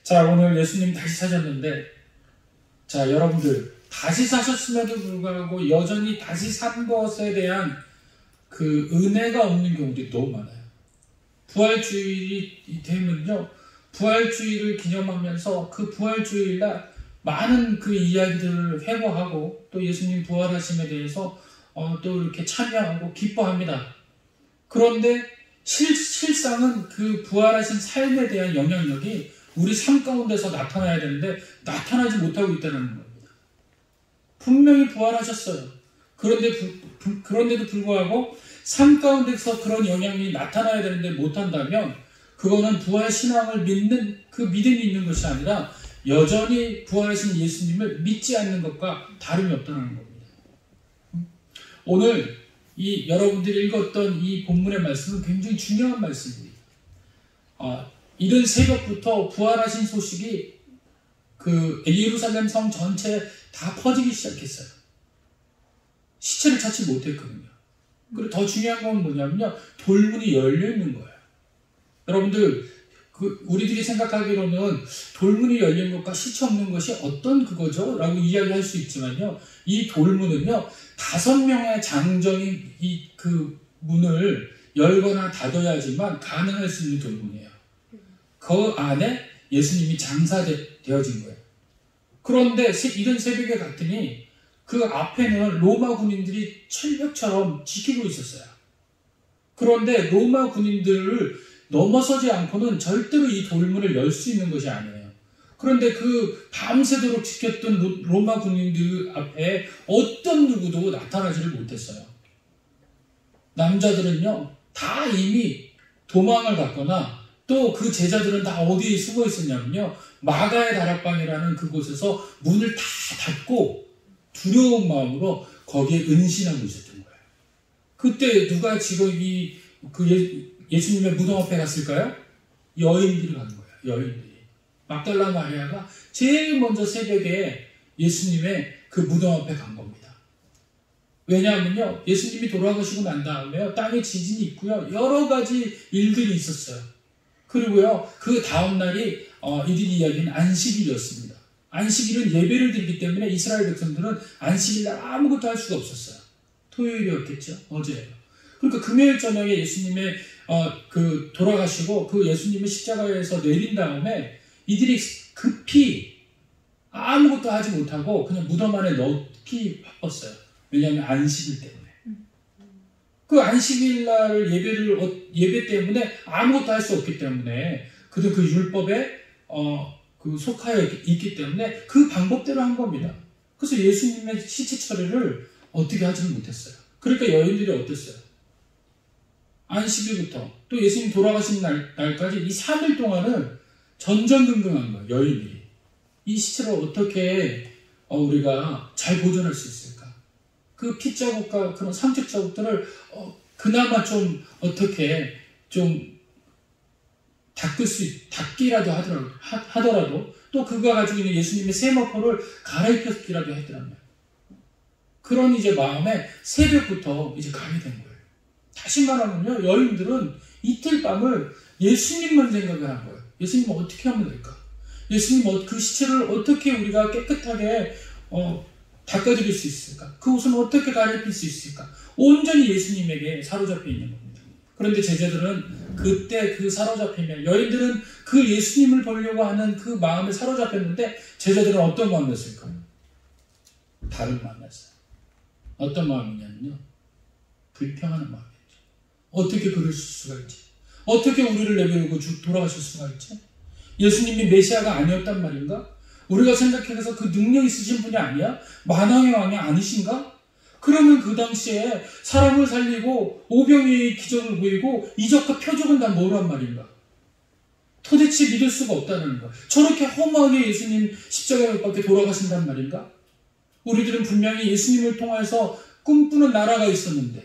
자, 오늘 예수님 다시 사셨는데, 자, 여러분들 다시 사셨음에도 불구하고 여전히 다시 산 것에 대한 그 은혜가 없는 경우들이 너무 많아요. 부활주일이 되면요, 부활주일을 기념하면서 그 부활주일날 많은 그 이야기들을 회고하고 또 예수님 부활하심에 대해서 또 이렇게 참여하고 기뻐합니다. 그런데 실상은 그 부활하신 삶에 대한 영향력이 우리 삶 가운데서 나타나야 되는데 나타나지 못하고 있다는 겁니다. 분명히 부활하셨어요. 그런데도 불구하고 삶 가운데서 그런 영향이 나타나야 되는데 못한다면 그거는 부활 신앙을 믿는 그 믿음이 있는 것이 아니라 여전히 부활하신 예수님을 믿지 않는 것과 다름이 없다는 겁니다. 오늘 여러분들이 읽었던 이 본문의 말씀은 굉장히 중요한 말씀입니다. 이른 새벽부터 부활하신 소식이 그 예루살렘 성 전체에 다 퍼지기 시작했어요. 시체를 찾지 못했거든요. 그리고 더 중요한 건 뭐냐면요, 돌문이 열려 있는 거예요. 여러분들, 우리들이 생각하기로는 돌문이 열린 것과 시체 없는 것이 어떤 그거죠? 라고 이야기할 수 있지만요, 이 돌문은요, 5명의 장정이 그 문을 열거나 닫아야지만 가능할 수 있는 돌문이에요. 그 안에 예수님이 장사되어진 거예요. 그런데 이른 새벽에 갔더니 그 앞에는 로마 군인들이 철벽처럼 지키고 있었어요. 그런데 로마 군인들을 넘어서지 않고는 절대로 이 돌문을 열 수 있는 것이 아니에요. 그런데 그 밤새도록 지켰던 로마 군인들 앞에 어떤 누구도 나타나지를 못했어요. 남자들은요, 다 이미 도망을 갔거나 또 그 제자들은 다 어디에 숨어 있었냐면요, 마가의 다락방이라는 그곳에서 문을 다 닫고 두려운 마음으로 거기에 은신하고 있었던 거예요. 그때 누가 지금 예수님의 무덤 앞에 갔을까요? 여인들이 간 거예요. 여인들이. 막달라 마리아가 제일 먼저 새벽에 예수님의 그 무덤 앞에 간 겁니다. 왜냐하면요, 예수님이 돌아가시고 난 다음에요, 땅에 지진이 있고요, 여러 가지 일들이 있었어요. 그리고요, 그 다음날이 이들이 이야기는 안식일이었습니다. 안식일은 예배를 드리기 때문에 이스라엘 백성들은 안식일날 아무것도 할 수가 없었어요. 토요일이었겠죠? 어제예요. 그러니까 금요일 저녁에 예수님의 돌아가시고 그 예수님의 십자가에서 내린 다음에 이들이 급히 아무것도 하지 못하고 그냥 무덤 안에 넣기 바빴어요. 왜냐하면 안식일 때문에. 그 안식일날 예배 때문에 아무것도 할 수 없기 때문에 그들 그 율법에 속하여 있기 때문에 그 방법대로 한 겁니다. 그래서 예수님의 시체 처리를 어떻게 하지는 못했어요. 그러니까 여인들이 어땠어요? 안식일부터 또 예수님 돌아가신 날까지 이 3일 동안은 전전긍긍한 거예요. 여인들이. 이 시체를 어떻게 우리가 잘 보존할 수 있을까? 그 핏자국과 그런 상처 자국들을 그나마 좀 어떻게 좀 닦기라도 하더라도 또 그가 가지고 있는 예수님의 세마포를 갈아입혔기라도 했더라면 그런 이제 마음에 새벽부터 이제 가게 된 거예요. 다시 말하면요, 여인들은 이틀 밤을 예수님만 생각을 한 거예요. 예수님 어떻게 하면 될까? 예수님 그 시체를 어떻게 우리가 깨끗하게 닦아드릴 수 있을까? 그 옷은 어떻게 갈아입힐 수 있을까? 온전히 예수님에게 사로잡혀 있는 겁니다. 그런데 제자들은 그때 그 사로잡히면, 여인들은 그 예수님을 보려고 하는 그 마음에 사로잡혔는데 제자들은 어떤 마음이었을까요? 다른 마음이었어요. 어떤 마음이냐면요, 불평하는 마음이었죠. 어떻게 그럴 수가 있지? 어떻게 우리를 내버리고 돌아가실 수가 있지? 예수님이 메시아가 아니었단 말인가? 우리가 생각해서 그 능력 있으신 분이 아니야? 만왕의 왕이 아니신가? 그러면 그 당시에 사람을 살리고 오병이의 기적을 보이고 이적과 표적은 다 뭐란 말인가? 도대체 믿을 수가 없다는 거. 저렇게 허무하게 예수님 십자가에 못 박혀 돌아가신단 말인가? 우리들은 분명히 예수님을 통해서 꿈꾸는 나라가 있었는데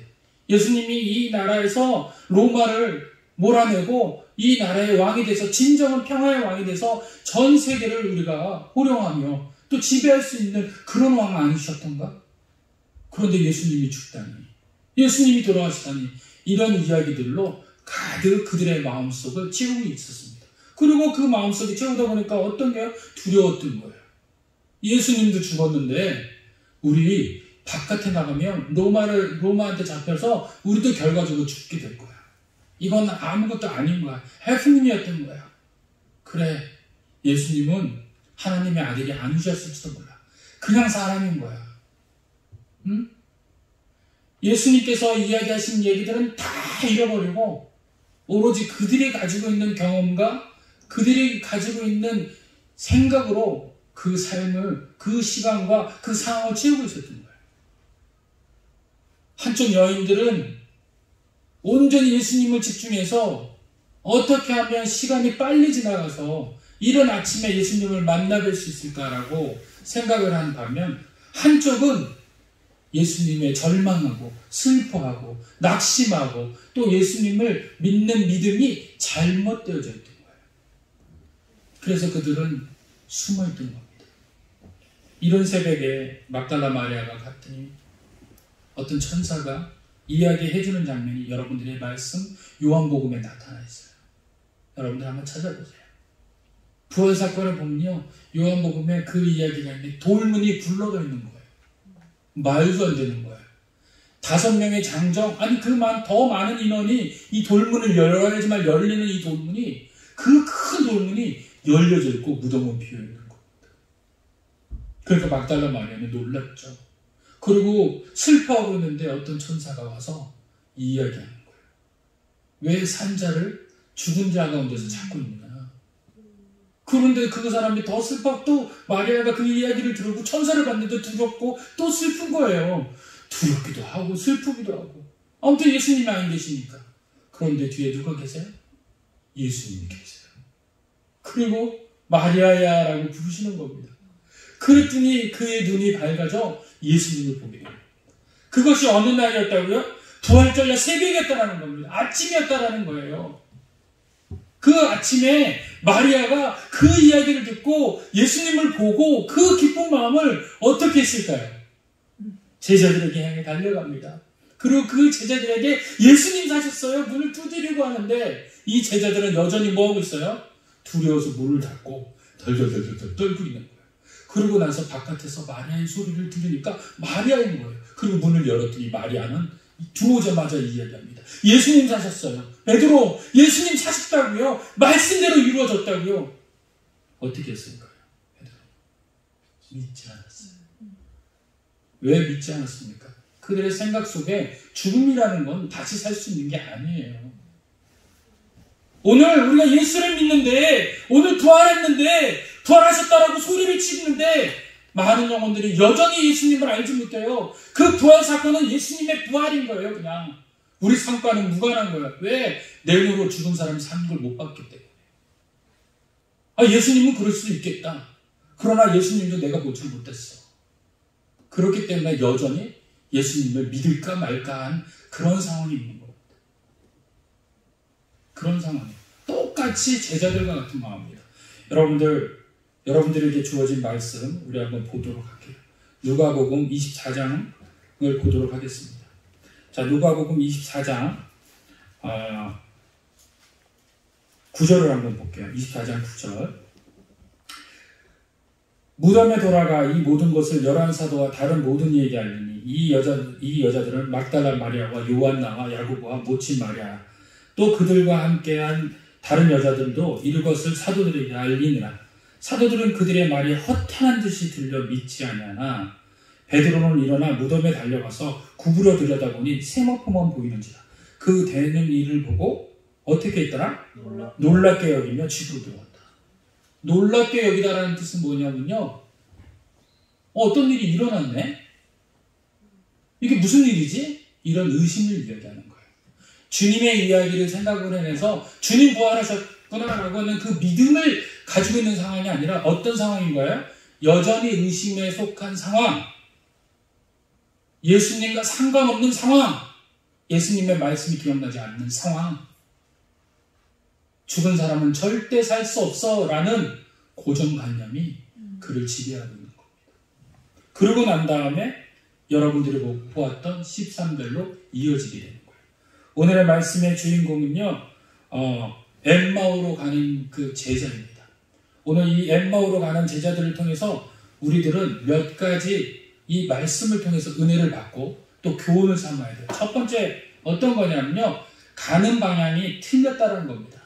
예수님이 이 나라에서 로마를 몰아내고 이 나라의 왕이 돼서 진정한 평화의 왕이 돼서 전 세계를 우리가 호령하며 또 지배할 수 있는 그런 왕 아니셨던가? 그런데 예수님이 죽다니, 예수님이 돌아가시다니, 이런 이야기들로 가득 그들의 마음속을 채우고 있었습니다. 그리고 그 마음속에 채우다 보니까 어떤 게요? 두려웠던 거예요. 예수님도 죽었는데 우리 바깥에 나가면 로마한테 잡혀서 우리도 결과적으로 죽게 될 거야. 이건 아무것도 아닌 거야. 해프닝이었던 거야. 그래, 예수님은 하나님의 아들이 아니셨을지도 몰라. 그냥 사람인 거야. 응? 예수님께서 이야기하신 얘기들은 다 잃어버리고 오로지 그들이 가지고 있는 경험과 그들이 가지고 있는 생각으로 그 삶을, 그 시간과 그 상황을 채우고 있었던 거예요. 한쪽 여인들은 온전히 예수님을 집중해서 어떻게 하면 시간이 빨리 지나가서 이른 아침에 예수님을 만나뵐 수 있을까라고 생각을 한 반면, 한쪽은 예수님의 절망하고 슬퍼하고 낙심하고 또 예수님을 믿는 믿음이 잘못되어져 있던 거예요. 그래서 그들은 숨어있던 겁니다. 이런 새벽에 막달라 마리아가 갔더니 어떤 천사가 이야기해주는 장면이 여러분들의 말씀 요한복음에 나타나 있어요. 여러분들 한번 찾아보세요. 부활사건을 보면요, 요한복음에 그 이야기가 있는데 돌문이 굴러가 있는 거예요. 말도 안 되는 거예요. 5명의 장정, 아니 더 많은 인원이 이 돌문을 열어야지만 열리는 이 돌문이, 그 큰 돌문이 열려져 있고 무덤은 비어 있는 겁니다. 그러니까 막달라 마리아는 놀랐죠. 그리고 슬퍼하고 있는데 어떤 천사가 와서 이야기하는 거예요. 왜 산자를 죽은 자 가운데서 찾고 있느냐. 그런데 그 사람이 더 슬펐고, 또 마리아가 그 이야기를 들었고 천사를 봤는데 두렵고 또 슬픈 거예요. 두렵기도 하고 슬프기도 하고. 아무튼 예수님이 안 계시니까. 그런데 뒤에 누가 계세요? 예수님이 계세요. 그리고 마리아야 라고 부르시는 겁니다. 그랬더니 그의 눈이 밝아져 예수님을 보게 됩니다. 그것이 어느 날이었다고요? 부활절날 새벽이었다라는 겁니다. 아침이었다라는 거예요. 그 아침에 마리아가 그 이야기를 듣고 예수님을 보고 그 기쁜 마음을 어떻게 했을까요? 제자들에게 향해 달려갑니다. 그리고 그 제자들에게 예수님 사셨어요. 문을 두드리고 하는데 이 제자들은 여전히 뭐하고 있어요? 두려워서 문을 닫고 덜덜덜덜 떨고 있는 거예요. 그러고 나서 바깥에서 마리아의 소리를 들으니까 마리아인 거예요. 그리고 문을 열었더니 마리아는 들어오자마자 이야기합니다. 예수님 사셨어요. 베드로, 예수님 사셨다고요. 말씀대로 이루어졌다고요. 어떻게 했을까요? 베드로 믿지 않았어요. 왜 믿지 않았습니까? 그들의 생각 속에 죽음이라는 건 다시 살 수 있는 게 아니에요. 오늘 우리가 예수를 믿는데, 오늘 부활했는데, 부활하셨다라고 소리를 치는데 많은 영혼들이 여전히 예수님을 알지 못해요. 그 부활 사건은 예수님의 부활인 거예요. 그냥 우리 삶과는 무관한 거예요. 왜? 내 눈으로 죽은 사람이 사는 걸 못 봤기 때문에. 예수님은 그럴 수도 있겠다. 그러나 예수님도 내가 보지 못했어. 그렇기 때문에 여전히 예수님을 믿을까 말까 한 그런 상황이 있는 겁니다. 그런 상황이 똑같이 제자들과 같은 마음입니다. 여러분들에게 주어진 말씀 우리 한번 보도록 할게요. 누가복음 24장을 보도록 하겠습니다. 자, 누가복음 24장 9절을 한번 볼게요. 24장 9절. 무덤에 돌아가 이 모든 것을 11사도와 다른 모든 이에게 알리니 이 여자들은 막달라 마리아와 요한나와 야고보와 모친 마리아 또 그들과 함께한 다른 여자들도 이것을 사도들에게 알리니라. 사도들은 그들의 말이 허탄한 듯이 들려 믿지 아니하나 베드로는 일어나 무덤에 달려가서 구부려 들여다보니 세모포만 보이는지라. 그 되는 일을 보고 어떻게 했더라? 놀랍게 여기며 집으로 들어왔다. 놀랍게 여기다라는 뜻은 뭐냐면요, 어떤 일이 일어났네? 이게 무슨 일이지? 이런 의심을 이야기하는 거예요. 주님의 이야기를 생각을 해내서 주님 부활하셨구나라고 하는 그 믿음을 가지고 있는 상황이 아니라 어떤 상황인 거예요? 여전히 의심에 속한 상황, 예수님과 상관없는 상황, 예수님의 말씀이 기억나지 않는 상황, 죽은 사람은 절대 살 수 없어 라는 고정관념이 그를 지배하고 있는 겁니다. 그러고 난 다음에 여러분들이 보았던 13절로 이어지게 되는 거예요. 오늘의 말씀의 주인공은요, 엠마오로 가는 그 제자입니다. 오늘 이 엠마오로 가는 제자들을 통해서 우리들은 몇 가지 이 말씀을 통해서 은혜를 받고 또 교훈을 삼아야 돼요. 첫 번째 어떤 거냐면요. 가는 방향이 틀렸다는 겁니다.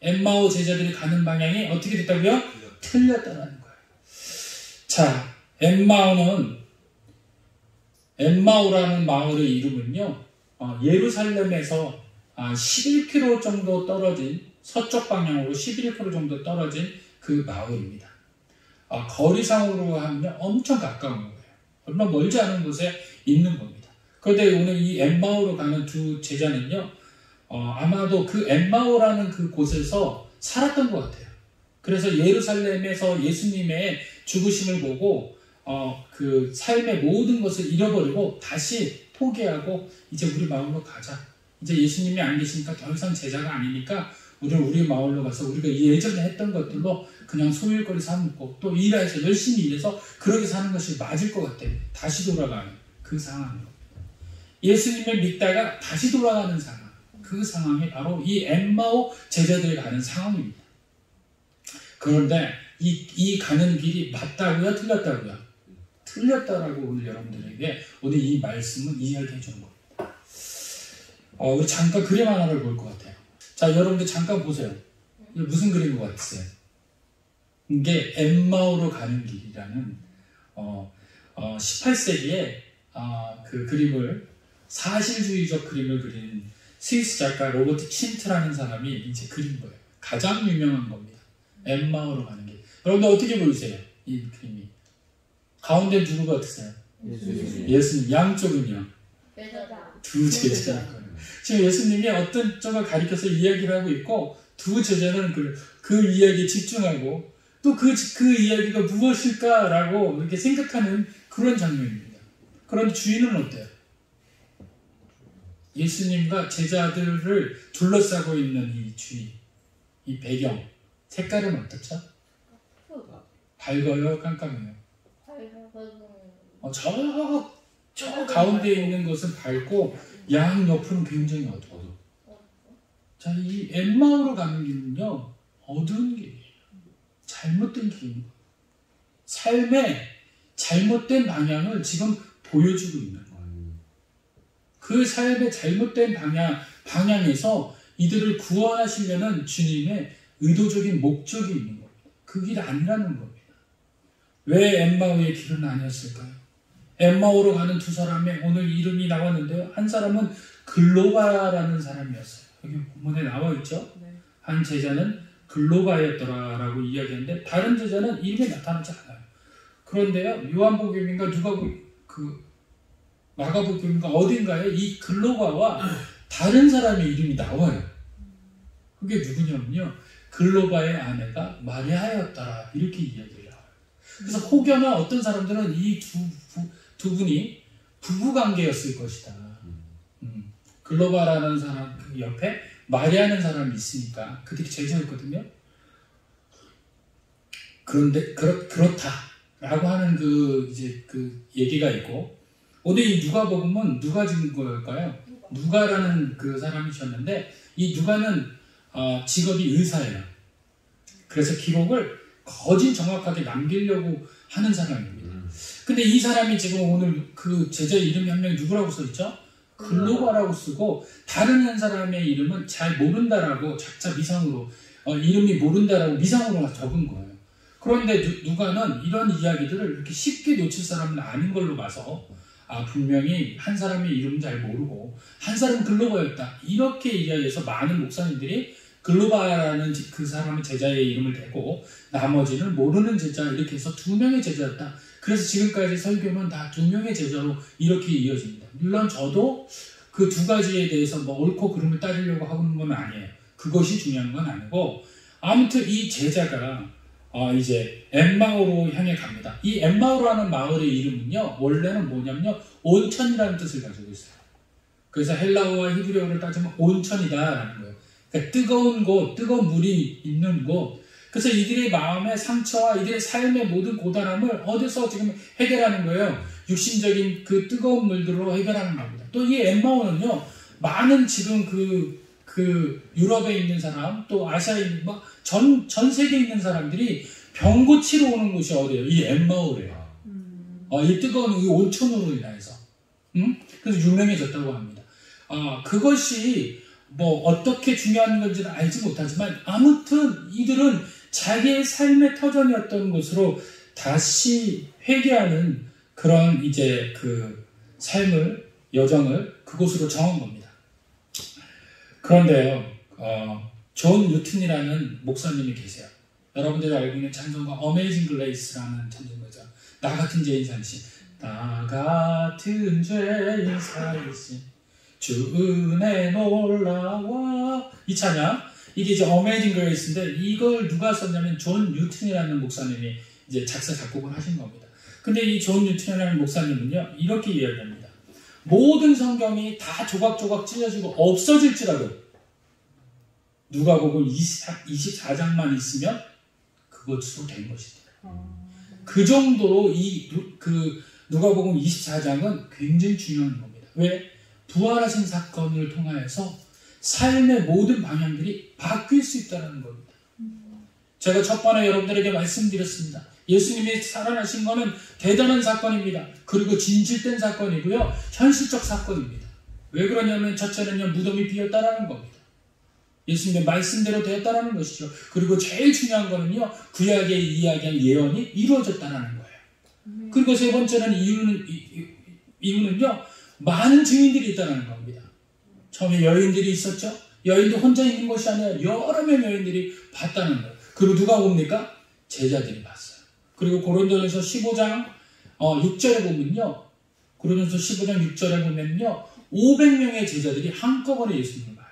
엠마오 제자들이 가는 방향이 어떻게 됐다고요? 틀렸다는 거예요. 자, 엠마오라는 마을의 이름은요. 예루살렘에서 11km 정도 떨어진 서쪽 방향으로 11km 정도 떨어진 그 마을입니다. 거리상으로 하면 엄청 가까운 거예요. 얼마 멀지 않은 곳에 있는 겁니다. 그런데 오늘 이 엠마오로 가는 두 제자는요, 아마도 그 엠마오라는 그 곳에서 살았던 것 같아요. 그래서 예루살렘에서 예수님의 죽으심을 보고 그 삶의 모든 것을 잃어버리고 다시 포기하고 이제 우리 마을로 가자. 이제 예수님이 안 계시니까 더 이상 제자가 아니니까 우리는 우리 마을로 가서 우리가 예전에 했던 것들로 그냥 소일거리 삼고 또 일해서 열심히 일해서 그렇게 사는 것이 맞을 것 같아. 다시 돌아가는 그 상황입니다. 예수님을 믿다가 다시 돌아가는 상황. 그 상황이 바로 이 엠마오 제자들이 가는 상황입니다. 그런데 이 가는 길이 맞다고요? 틀렸다고요? 틀렸다라고 오늘 여러분들에게 오늘 이 말씀은 이야기해 주는 겁니다. 우리 잠깐 그림 하나를 볼 것 같아요. 자, 여러분들 잠깐 보세요. 이게 무슨 그림인 것 같으세요? 이게 엠마오로 가는 길이라는 18세기에 그 그림을 사실주의적 그림을 그린 스위스 작가 로버트 친트라는 사람이 이제 그린 거예요. 가장 유명한 겁니다. 엠마오로 가는 길. 여러분들 어떻게 보이세요? 이 그림이. 가운데 누구가 같으세요? 예수님. 양쪽은요? 두 제자. 지금 예수님이 어떤 쪽을 가리켜서 이야기를 하고 있고 두 제자는 그 이야기에 집중하고 또 그 이야기가 무엇일까라고 이렇게 생각하는 그런 장면입니다. 그런데 주인은 어때요? 예수님과 제자들을 둘러싸고 있는 이 주인, 이 배경, 색깔은 어떻죠? 밝아요? 깜깜해요? 저 가운데 있는 것은 밝고 양 옆은 굉장히 어두워요. 자, 이 엠마오로 가는 길은요, 어두운 길이에요. 잘못된 길입니다. 삶의 잘못된 방향을 지금 보여주고 있는 거예요. 그 삶의 잘못된 방향에서 이들을 구원하시려는 주님의 의도적인 목적이 있는 겁니다. 그 길이 아니라는 겁니다. 왜 엠마오의 길은 아니었을까요? 엠마오로 가는 두 사람의 오늘 이름이 나왔는데요. 한 사람은 글로바라는 사람이었어요. 여기 본문에 나와 있죠. 네. 한 제자는 글로바였더라라고 이야기하는데 다른 제자는 이름이 나타나지 않아요. 그런데요, 요한복음인가 마가복음인가 어딘가에 이 글로바와 다른 사람의 이름이 나와요. 그게 누구냐면요, 글로바의 아내가 마리아였더라, 이렇게 이야기를 해요. 그래서 혹여나 어떤 사람들은 이 두 분이 부부관계였을 것이다. 글로바라는 사람 그 옆에 마리아는 사람이 있으니까 그들이 제자였거든요. 그런데 그렇다라고 하는 그 얘기가 있고, 오늘 이 누가복음은 누가 지은 걸까요? 누가라는 그 사람이셨는데 이 누가는 직업이 의사예요. 그래서 기록을 거진 정확하게 남기려고 하는 사람입니다. 근데 이 사람이 지금 오늘 그 제자 이름이 한 명이 누구라고 써있죠? 글로바라고 쓰고 다른 한 사람의 이름은 잘 모른다라고 작자 미상으로 이름이 모른다라고 미상으로 적은 거예요. 그런데 누가는 이런 이야기들을 이렇게 쉽게 놓칠 사람은 아닌 걸로 봐서 분명히 한 사람의 이름은 잘 모르고 한 사람은 글로바였다, 이렇게 이야기해서 많은 목사님들이 글로바라는 그 사람의 제자의 이름을 대고 나머지는 모르는 제자 이렇게 해서 2명의 제자였다. 그래서 지금까지 설교는 다 2명의 제자로 이렇게 이어집니다. 물론 저도 그 두 가지에 대해서 뭐 옳고 그름을 따지려고 하는 건 아니에요. 그것이 중요한 건 아니고, 아무튼 이 제자가 이제 엠마오로 향해 갑니다. 이 엠마오라는 마을의 이름은요, 원래는 뭐냐면요, 온천이라는 뜻을 가지고 있어요. 그래서 헬라어와 히브리어를 따지면 온천이다라는 거예요. 그러니까 뜨거운 곳, 뜨거운 물이 있는 곳. 그래서 이들의 마음의 상처와 이들의 삶의 모든 고단함을 어디서 지금 해결하는 거예요? 육신적인 그 뜨거운 물들로 해결하는 겁니다. 또 이 엠마오는요, 많은 지금 그 그 유럽에 있는 사람, 또 아시아에 있는 전 세계에 있는 사람들이 병 고치러 오는 곳이 어디예요? 이 엠마오래요. 이 뜨거운 이 온천으로 인해서. 그래서 유명해졌다고 합니다. 그것이 어떻게 중요한 건지는 알지 못하지만 아무튼 이들은 자기의 삶의 터전이었던 것으로 다시 회개하는 그런 이제 그 삶을, 여정을 그곳으로 정한 겁니다. 그런데요, 존 뉴튼이라는 목사님이 계세요. 여러분들이 알고 있는 찬송가 어메이징 글레이스라는 찬송가죠. 나 같은 죄인 살리신, 나 같은 죄인 살리신 주 은혜 놀라와, 이 찬양, 이게 이제 어메이징 그레이스인데 이걸 누가 썼냐면 존 뉴튼이라는 목사님이 이제 작사 작곡을 하신 겁니다. 근데 이 존 뉴튼이라는 목사님은요 이렇게 이야기합니다. 모든 성경이 다 조각조각 찢어지고 없어질지라도 누가복음 24장만 있으면 그것으로 된 것이다. 그 정도로 그 누가복음 24장은 굉장히 중요한 겁니다. 왜? 부활하신 사건을 통하여서 삶의 모든 방향들이 바뀔 수 있다는 겁니다. 제가 첫 번에 여러분들에게 말씀드렸습니다. 예수님이 살아나신 것은 대단한 사건입니다. 그리고 진실된 사건이고요. 현실적 사건입니다. 왜 그러냐면 첫째는요, 무덤이 비었다라는 겁니다. 예수님의 말씀대로 되었다라는 것이죠. 그리고 제일 중요한 거는요, 구약에 이야기한 예언이 이루어졌다라는 거예요. 그리고 세 번째는 이유는요, 많은 증인들이 있다는 겁니다. 처음에 여인들이 있었죠. 여인도 혼자 있는 것이 아니라 여러 명의 여인들이 봤다는 거예요. 그리고 누가 봅니까? 제자들이 봤어요. 그리고 고린도전서 15장 6절에 보면요. 고린도전서 15장 6절에 보면요. 500명의 제자들이 한꺼번에 예수님을 봐요.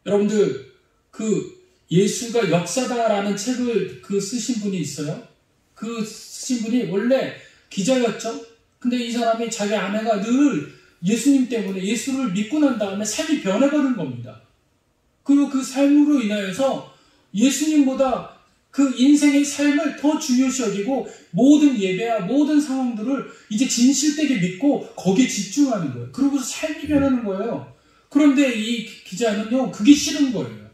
여러분들 그 예수가 역사다라는 책을 쓰신 분이 있어요. 그 쓰신 분이 원래 기자였죠. 근데 이 사람이 자기 아내가 늘 예수님 때문에 예수를 믿고 난 다음에 삶이 변해버린 겁니다. 그리고 그 삶으로 인하여서 예수님보다 그 인생의 삶을 더 중요시 여기고 모든 예배와 모든 상황들을 이제 진실되게 믿고 거기에 집중하는 거예요. 그러고서 삶이 변하는 거예요. 그런데 이 기자는요, 그게 싫은 거예요.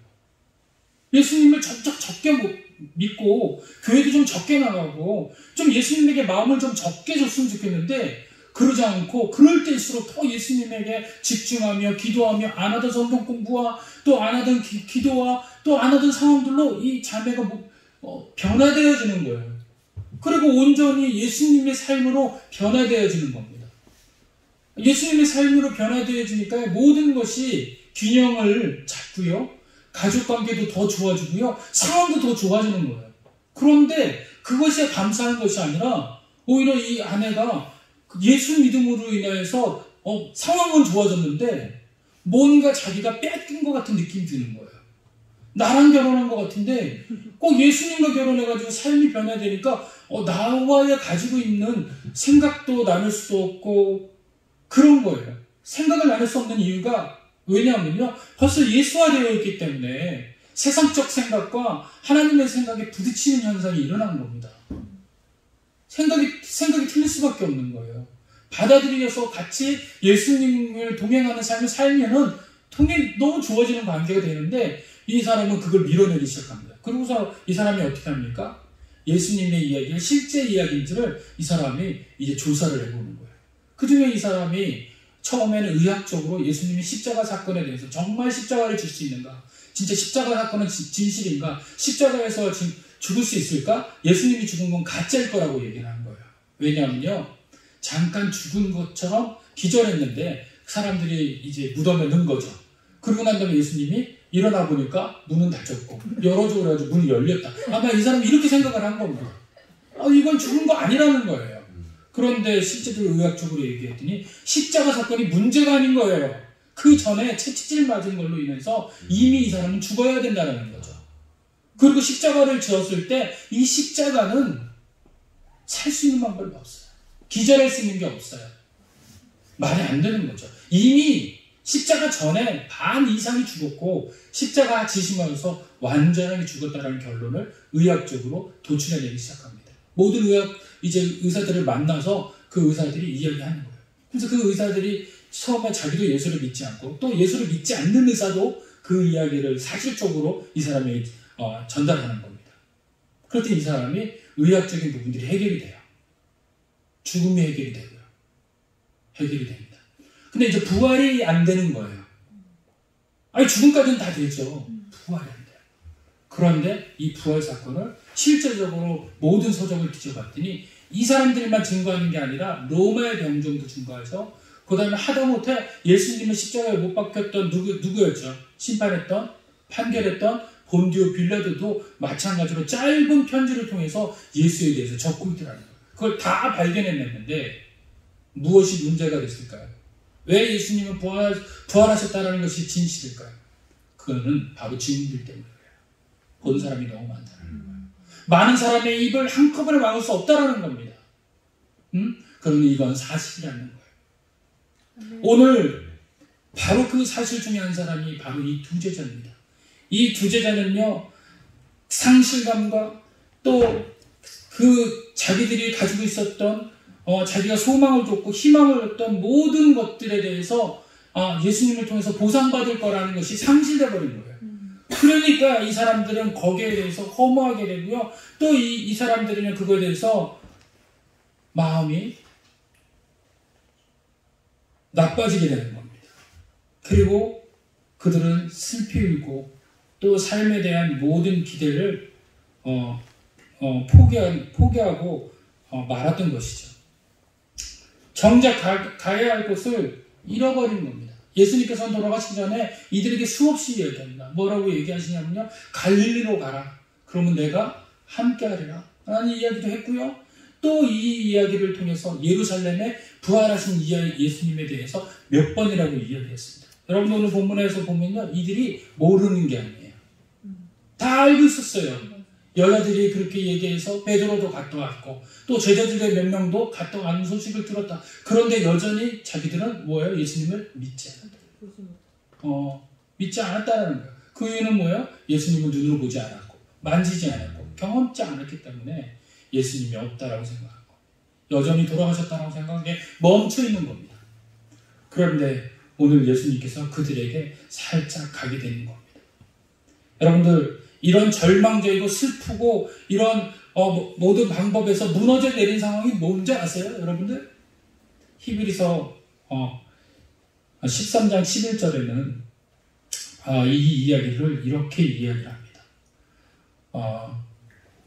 예수님을 적게 믿고 교회도 좀 적게 나가고 좀 예수님에게 마음을 좀 적게 줬으면 좋겠는데 그러지 않고 그럴 때일수록 더 예수님에게 집중하며 기도하며 안 하던 성경 공부와 또 안 하던 기도와 또 안 하던 상황들로 이 자매가 변화되어지는 거예요. 그리고 온전히 예수님의 삶으로 변화되어지는 겁니다. 예수님의 삶으로 변화되어지니까 모든 것이 균형을 잡고요. 가족관계도 더 좋아지고요. 상황도 더 좋아지는 거예요. 그런데 그것이 감사한 것이 아니라 오히려 이 아내가 예수 믿음으로 인해서 상황은 좋아졌는데 뭔가 자기가 뺏긴 것 같은 느낌이 드는 거예요. 나랑 결혼한 것 같은데 꼭 예수님과 결혼해가지고 삶이 변화되니까 나와야 가지고 있는 생각도 나눌 수도 없고 그런 거예요. 생각을 나눌 수 없는 이유가 왜냐하면요, 벌써 예수화되어 있기 때문에 세상적 생각과 하나님의 생각에 부딪히는 현상이 일어나는 겁니다. 생각이 틀릴 수밖에 없는 거예요. 받아들여서 같이 예수님을 동행하는 삶을 살면은 너무 좋아지는 관계가 되는데 이 사람은 그걸 밀어내기 시작합니다. 그러고서 이 사람이 어떻게 합니까? 예수님의 이야기가 실제 이야기인지를 이 사람이 이제 조사를 해보는 거예요. 그 중에 이 사람이 처음에는 의학적으로 예수님이 십자가 사건에 대해서 정말 십자가를 질 수 있는가? 진짜 십자가 사건은 진실인가? 십자가에서 죽을 수 있을까? 예수님이 죽은 건 가짜일 거라고 얘기를 하는 거예요. 왜냐하면요, 잠깐 죽은 것처럼 기절했는데 사람들이 이제 무덤에 넣은 거죠. 그러고 난 다음에 예수님이 일어나 보니까 문은 닫혔고 열어줘 그래가지고 문이 열렸다. 아마 이 사람이 이렇게 생각을 한 겁니다. 이건 죽은 거 아니라는 거예요. 그런데 실제로 의학적으로 얘기했더니 십자가 사건이 문제가 아닌 거예요. 그 전에 채찍질 맞은 걸로 인해서 이미 이 사람은 죽어야 된다는 거죠. 그리고 십자가를 지었을 때 이 십자가는 살 수 있는 방법이 없어요. 기절할 수 있는 게 없어요. 말이 안 되는 거죠. 이미 십자가 전에 반 이상이 죽었고 십자가 지시면서 완전하게 죽었다는 결론을 의학적으로 도출해내기 시작합니다. 모든 의사들을 만나서 그 의사들이 이야기하는 거예요. 그래서 그 의사들이 처음에 자기도 예수를 믿지 않고 또 예수를 믿지 않는 의사도 그 이야기를 사실적으로 이 사람이 전달하는 겁니다. 그럴 때 이 사람이 의학적인 부분들이 해결이 돼요. 죽음이 해결이 되고요. 해결이 됩니다. 근데 이제 부활이 안 되는 거예요. 아니 죽음까지는 다 되죠. 부활이 안 돼요. 그런데 이 부활 사건을 실제적으로 모든 서적을 뒤져봤더니 이 사람들만 증거하는 게 아니라 로마의 병정도 증거해서 그 다음에 하다못해 예수님은 십자가에 못 박혔던 누구였죠? 심판했던 판결했던 본디오 빌라도도 마찬가지로 짧은 편지를 통해서 예수에 대해서 적고 있더라는 거예요. 그걸 다 발견해냈는데 무엇이 문제가 됐을까요? 왜 예수님은 부활하셨다는 것이 진실일까요? 그거는 바로 증인들 때문에 그래요. 본 사람이 너무 많다는 거예요. 많은 사람의 입을 한꺼번에 막을 수 없다는 겁니다. 그러면 이건 사실이라는 거예요. 오늘 바로 그 사실 중에 한 사람이 바로 이 두 제자입니다. 이 두 제자는요, 상실감과 또 그 자기들이 가지고 있었던 자기가 소망을 줬고 희망을 줬던 모든 것들에 대해서 예수님을 통해서 보상받을 거라는 것이 상실돼 버린 거예요. 그러니까 이 사람들은 거기에 대해서 허무하게 되고요. 또 이 사람들은 그거에 대해서 마음이 나빠지게 되는 겁니다. 그리고 그들은 슬피 울고 또 삶에 대한 모든 기대를 포기하고 말았던 것이죠. 정작 가야 할 곳을 잃어버린 겁니다. 예수님께서는 돌아가시기 전에 이들에게 수없이 얘기합니다. 뭐라고 얘기하시냐면요. 갈릴리로 가라. 그러면 내가 함께하리라. 라는 이야기도 했고요. 또 이 이야기를 통해서 예루살렘에 부활하신 예수님에 대해서 몇 번이라고 이야기했습니다. 여러분 오늘 본문에서 보면요. 이들이 모르는 게 아니에요. 다 알고 있었어요. 여자들이 그렇게 얘기해서 베드로도 갔다 왔고 또 제자들의 몇 명도 갔다 왔는 소식을 들었다. 그런데 여전히 자기들은 뭐예요? 예수님을 믿지 않았다. 믿지 않았다는 거예요. 그 이유는 뭐예요? 예수님을 눈으로 보지 않았고 만지지 않았고 경험치 않았기 때문에 예수님이 없다라고 생각하고 여전히 돌아가셨다라고 생각한 게 멈춰 있는 겁니다. 그런데 오늘 예수님께서 그들에게 살짝 가게 되는 겁니다. 여러분들 이런 절망적이고 슬프고 이런 모든 방법에서 무너져 내린 상황이 뭔지 아세요? 여러분들? 히브리서 13장 11절에는 이 이야기를 이렇게 이야기를 합니다.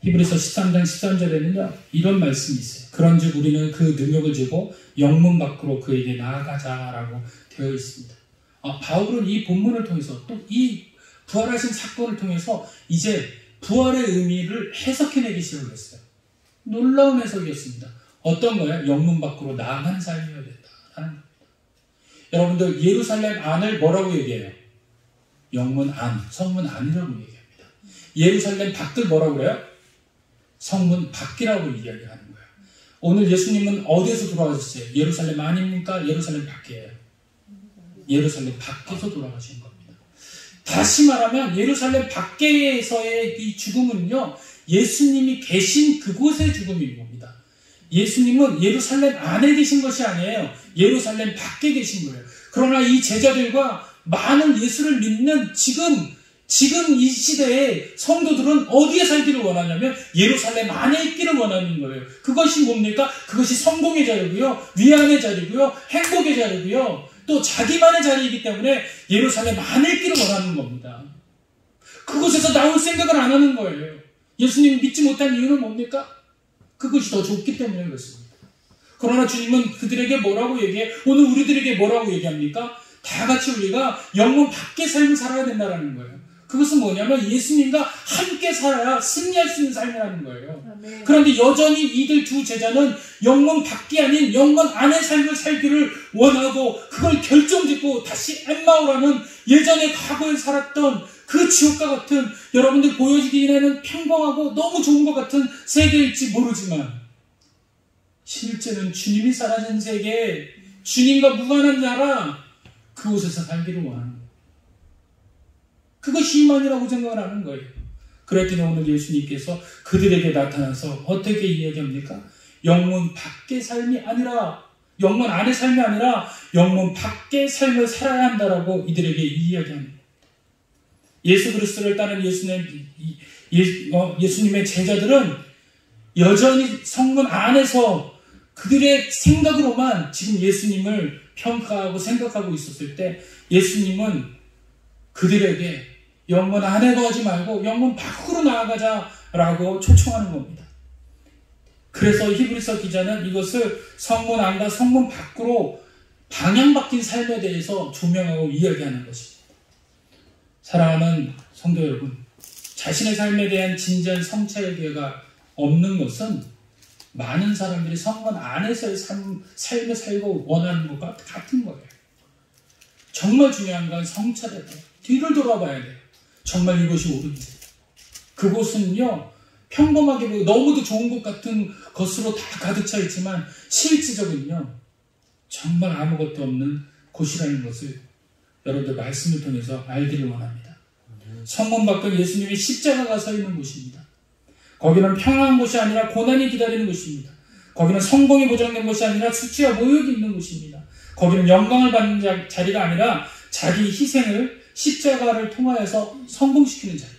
히브리서 13장 13절에는요. 이런 말씀이 있어요. 그런즉 우리는 그 능력을 주고 영문 밖으로 그에게 나아가자라고 되어 있습니다. 바울은 이 본문을 통해서 또 이 부활하신 사건을 통해서 이제 부활의 의미를 해석해내기 시작했어요. 놀라운 해석이었습니다. 어떤 거예요? 영문 밖으로 나아가는 삶이어야 된다라는 겁니다. 여러분들 예루살렘 안을 뭐라고 얘기해요? 영문 안, 성문 안이라고 얘기합니다. 예루살렘 밖을 뭐라고 그래요? 성문 밖이라고 이야기하는 거예요. 오늘 예수님은 어디에서 돌아가셨어요? 예루살렘 안입니까? 예루살렘 밖이에요. 예루살렘 밖에서 돌아가신 겁니다. 다시 말하면 예루살렘 밖에서의 이 죽음은요. 예수님이 계신 그곳의 죽음인 겁니다. 예수님은 예루살렘 안에 계신 것이 아니에요. 예루살렘 밖에 계신 거예요. 그러나 이 제자들과 많은 예수를 믿는 지금 이 시대에 성도들은 어디에 살기를 원하냐면 예루살렘 안에 있기를 원하는 거예요. 그것이 뭡니까? 그것이 성공의 자리고요. 위안의 자리고요. 행복의 자리고요. 또 자기만의 자리이기 때문에 예루살렘 안에 있기를 원하는 겁니다. 그곳에서 나올 생각을 안 하는 거예요. 예수님 믿지 못한 이유는 뭡니까? 그것이 더 좋기 때문에 그렇습니다. 그러나 주님은 그들에게 뭐라고 얘기해? 오늘 우리들에게 뭐라고 얘기합니까? 다 같이 우리가 영문 밖의 삶을 살아야 된다는 거예요. 그것은 뭐냐면 예수님과 함께 살아야 승리할 수 있는 삶이라는 거예요. 아멘. 그런데 여전히 이들 두 제자는 영문 밖이 아닌 영문 안의 삶을 살기를 원하고 그걸 결정짓고 다시 엠마오라는 예전에 과거에 살았던 그 지옥과 같은 여러분들 보여지기에는 평범하고 너무 좋은 것 같은 세계일지 모르지만 실제는 주님이 사라진 세계, 주님과 무관한 나라 그곳에서 살기를 원하는 거예요. 그것이 희망이라고 생각을 하는 거예요. 그랬더니 오늘 예수님께서 그들에게 나타나서 어떻게 이야기합니까? 영문 밖의 삶이 아니라 영문 안의 삶이 아니라 영문 밖의 삶을 살아야 한다라고 이들에게 이야기합니다. 예수 그리스도를 따르는 예수님의 제자들은 여전히 성문 안에서 그들의 생각으로만 지금 예수님을 평가하고 생각하고 있었을 때 예수님은 그들에게 영문 안에 거하지 말고 영문 밖으로 나아가자라고 초청하는 겁니다. 그래서 히브리서 기자는 이것을 성문 안과 성문 밖으로 방향 바뀐 삶에 대해서 조명하고 이야기하는 것입니다. 사랑하는 성도 여러분, 자신의 삶에 대한 진지한 성찰의 기회가 없는 것은 많은 사람들이 성문 안에서의 삶을 살고 원하는 것과 같은 거예요. 정말 중요한 건 성찰해야 돼요. 뒤를 돌아봐야 돼요. 정말 이것이 옳은지. 그곳은요, 평범하게 보고 너무도 좋은 것 같은 것으로 다 가득 차 있지만 실질적은요, 정말 아무것도 없는 곳이라는 것을 여러분들 말씀을 통해서 알기를 원합니다. 성문 밖은 예수님의 십자가가 서 있는 곳입니다. 거기는 평안한 곳이 아니라 고난이 기다리는 곳입니다. 거기는 성공이 보장된 곳이 아니라 수치와 모욕이 있는 곳입니다. 거기는 영광을 받는 자리가 아니라 자기 희생을 십자가를 통하여서 성공시키는 자리예요.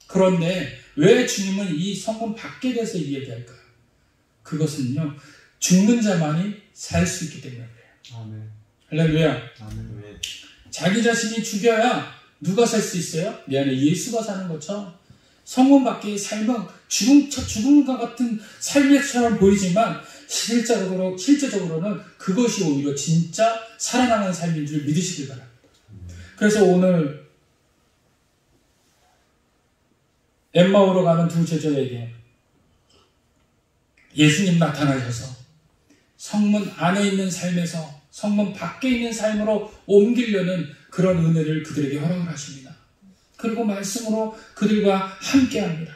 그런데 왜 주님은 이 성문 밖에 대해서 이야기할까요? 그것은요, 죽는 자만이 살 수 있기 때문에 그래요. 아멘. 할렐루야. 아멘. 자기 자신이 죽여야 누가 살 수 있어요? 내 안에 예수가 사는 것처럼 성문 밖의 삶은 죽음과 같은 삶처럼 보이지만 실제적으로는 그것이 오히려 진짜 살아나는 삶인 줄 믿으시길 바랍니다. 그래서 오늘 엠마오로 가는 두 제자에게 예수님 나타나셔서 성문 안에 있는 삶에서 성문 밖에 있는 삶으로 옮기려는 그런 은혜를 그들에게 허락을 하십니다. 그리고 말씀으로 그들과 함께합니다.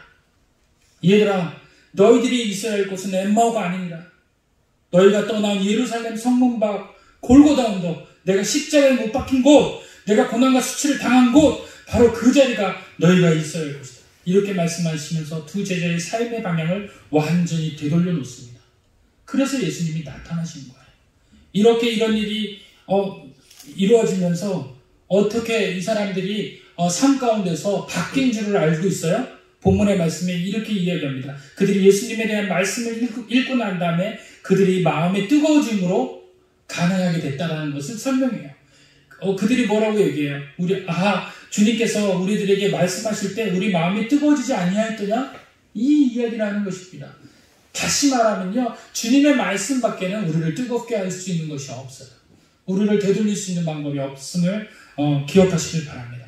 얘들아, 너희들이 있어야 할 곳은 엠마오가 아니니라. 너희가 떠난 예루살렘 성문 밖 골고다 언덕, 내가 십자가에 못 박힌 곳, 내가 고난과 수치를 당한 곳, 바로 그 자리가 너희가 있어야 할 곳이다. 이렇게 말씀하시면서 두 제자의 삶의 방향을 완전히 되돌려 놓습니다. 그래서 예수님이 나타나신 거예요. 이렇게 이런 일이 이루어지면서 어떻게 이 사람들이 삶 가운데서 바뀐 줄을 알고 있어요? 본문의 말씀에 이렇게 이야기합니다. 그들이 예수님에 대한 말씀을 읽고 난 다음에 그들이 마음의 뜨거워짐으로 가능하게 됐다는 것을 설명해요. 그들이 뭐라고 얘기해요? 주님께서 우리들에게 말씀하실 때 우리 마음이 뜨거워지지 아니하였더냐? 이 이야기를 하는 것입니다. 다시 말하면요, 주님의 말씀 밖에는 우리를 뜨겁게 할 수 있는 것이 없어요. 우리를 되돌릴 수 있는 방법이 없음을 기억하시길 바랍니다.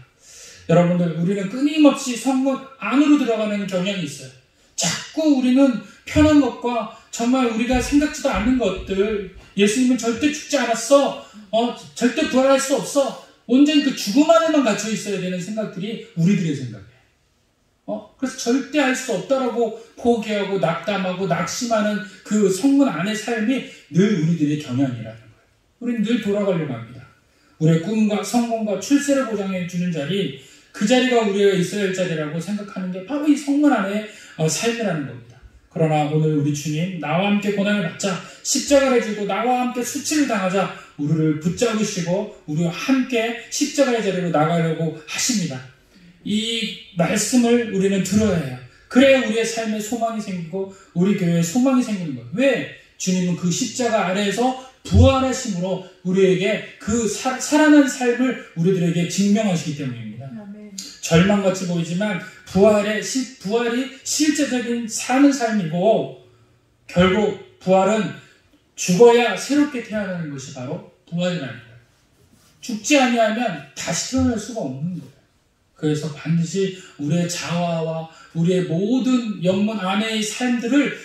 여러분들, 우리는 끊임없이 성문 안으로 들어가는 경향이 있어요. 자꾸 우리는 편한 것과 정말 우리가 생각지도 않는 것들, 예수님은 절대 죽지 않았어, 절대 부활할 수 없어, 온전히 그 죽음 안에만 갇혀 있어야 되는 생각들이 우리들의 생각이에요. 그래서 절대 할 수 없다라고 포기하고 낙담하고 낙심하는 그 성문 안의 삶이 늘 우리들의 경향이라는 거예요. 우리는 늘 돌아가려고 합니다. 우리의 꿈과 성공과 출세를 보장해 주는 자리, 그 자리가 우리가 있어야 할 자리라고 생각하는 게 바로 이 성문 안의 삶이라는 겁니다. 그러나 오늘 우리 주님, 나와 함께 고난을 받자, 십자가를 지고 나와 함께 수치를 당하자, 우리를 붙잡으시고 우리와 함께 십자가의 자리로 나가려고 하십니다. 이 말씀을 우리는 들어야 해요. 그래야 우리의 삶에 소망이 생기고 우리 교회에 소망이 생기는 거예요. 왜? 주님은 그 십자가 아래에서 부활하심으로 우리에게 그 살아난 삶을 우리들에게 증명하시기 때문입니다. 절망같이 보이지만 부활이 실제적인 사는 삶이고, 결국 부활은 죽어야 새롭게 태어나는 것이 바로 부활이라는 거예요. 죽지 아니하면 다시 태어날 수가 없는 거예요. 그래서 반드시 우리의 자아와 우리의 모든 영문 안의 삶들을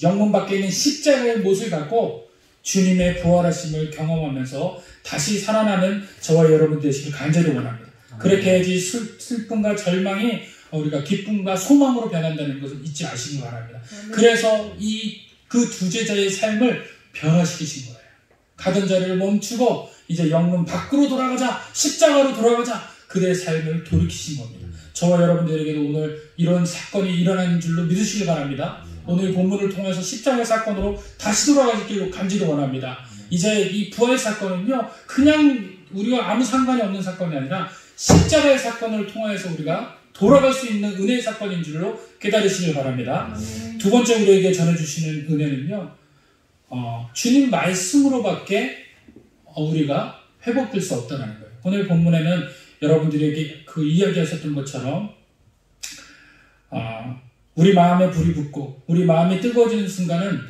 영문 밖에 있는 십자가의 못을 갖고 주님의 부활하심을 경험하면서 다시 살아나는 저와 여러분 되시길 간절히 원합니다. 그렇게 해야지 슬픔과 절망이 우리가 기쁨과 소망으로 변한다는 것을 잊지 마시기 바랍니다. 그래서 그 두 제자의 삶을 변화시키신 거예요. 가던 자리를 멈추고 이제 영문 밖으로 돌아가자, 십자가로 돌아가자, 그들의 삶을 돌이키신 겁니다. 저와 여러분들에게도 오늘 이런 사건이 일어나는 줄로 믿으시기 바랍니다. 오늘 본문을 통해서 십자가 사건으로 다시 돌아가기를 간절히 원합니다. 이제 이 부활 사건은요, 그냥 우리와 아무 상관이 없는 사건이 아니라 십자가의 사건을 통해서 우리가 돌아갈 수 있는 은혜의 사건인 줄로 깨달으시길 바랍니다. 두 번째 우리에게 전해주시는 은혜는요, 주님 말씀으로밖에 우리가 회복될 수 없다는 거예요. 오늘 본문에는 여러분들에게 그 이야기하셨던 것처럼 우리 마음에 불이 붙고 우리 마음이 뜨거워지는 순간은